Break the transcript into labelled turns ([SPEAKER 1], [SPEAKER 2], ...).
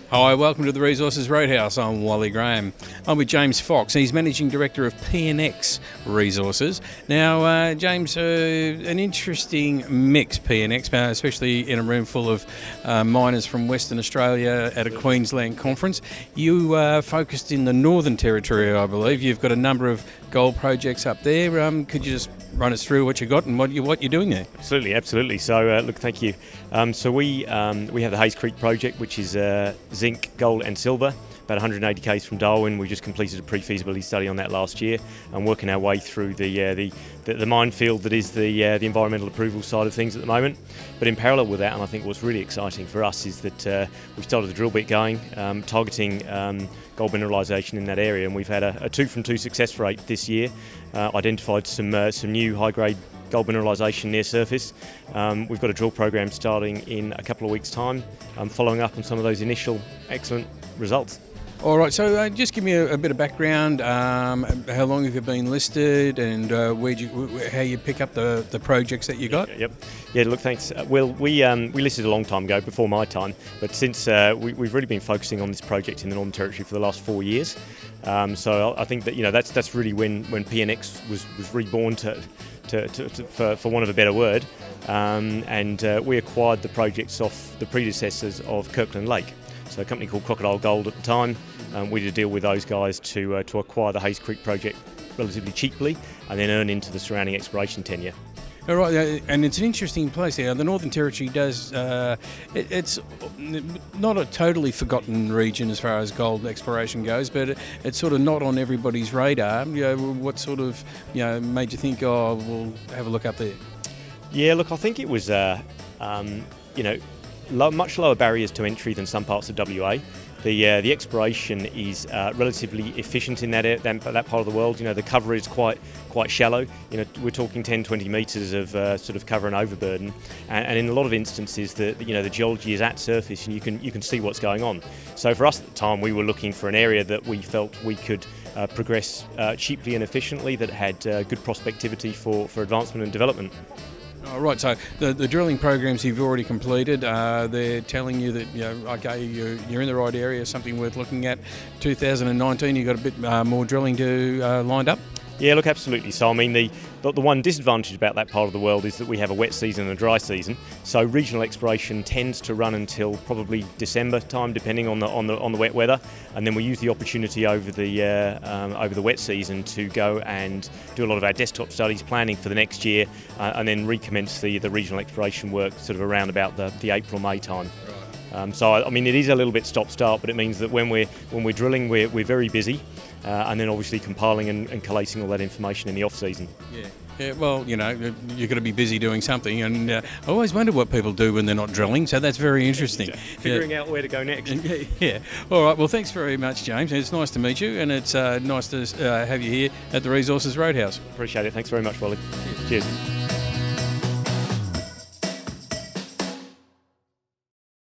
[SPEAKER 1] Hi, welcome to the Resources Roadhouse. I'm Wally Graham. I'm with James Fox. He's Managing Director of PNX Resources. Now, James, an interesting mix, PNX, especially in a room full of miners from Western Australia at a Queensland conference. You are focused in the Northern Territory, I believe. You've got a number of gold projects up there. Could you just run us through what you got and what you're doing there?
[SPEAKER 2] Absolutely. So, look, thank you. So we have the Hayes Creek project, which is zinc, gold and silver, about 180 k's from Darwin. We just completed a pre-feasibility study on that last year and working our way through the minefield that is the environmental approval side of things at the moment. But in parallel with that, and I think what's really exciting for us is that we've started the drill bit going, targeting gold mineralisation in that area, and we've had a 2 from 2 success rate this year, identified some new high-grade gold mineralisation near surface. We've got a drill program starting in a couple of weeks' time, following up on some of those initial excellent results.
[SPEAKER 1] All right, so just give me a bit of background. How long have you been listed, and how you pick up the projects that you got?
[SPEAKER 2] Yep. Yeah. Look, thanks. Well, we listed a long time ago, before my time, but since we've really been focusing on this project in the Northern Territory for the last 4 years. So I think that that's really when PNX was reborn for want of a better word, and we acquired the projects off the predecessors of Kirkland Lake. So a company called Crocodile Gold at the time. We did a deal with those guys to acquire the Hayes Creek project relatively cheaply and then earn into the surrounding exploration tenure.
[SPEAKER 1] All right, and it's an interesting place there. The Northern Territory does, it's not a totally forgotten region as far as gold exploration goes, but it's sort of not on everybody's radar. What sort of made you think, oh, we'll have a look up there?
[SPEAKER 2] Yeah, look, I think it was, much lower barriers to entry than some parts of WA. The exploration is relatively efficient in that part of the world. The cover is quite shallow. We're talking 10-20 metres of sort of cover and overburden, and in a lot of instances, the geology is at surface, and you can see what's going on. So for us at the time, we were looking for an area that we felt we could progress cheaply and efficiently, that had good prospectivity for advancement and development.
[SPEAKER 1] Oh, right, so the drilling programs you've already completed, they're telling you that you're in the right area, something worth looking at. 2019, you've got a bit more drilling to lined up?
[SPEAKER 2] Yeah, look, absolutely. So, I mean, the one disadvantage about that part of the world is that we have a wet season and a dry season. So, regional exploration tends to run until probably December time, depending on the wet weather, and then we use the opportunity over the wet season to go and do a lot of our desktop studies, planning for the next year, and then recommence the regional exploration work sort of around about the April-May time. So, I mean, it is a little bit stop-start, but it means that when we're drilling, we're very busy, and then obviously compiling and collating all that information in the off-season.
[SPEAKER 1] Yeah, well, you've got to be busy doing something, and I always wonder what people do when they're not drilling, so that's very interesting.
[SPEAKER 2] Figuring out where to go next.
[SPEAKER 1] Yeah. All right, well, thanks very much, James. It's nice to meet you, and it's nice to have you here at the Resources Roadhouse.
[SPEAKER 2] Appreciate it. Thanks very much, Wally. Cheers.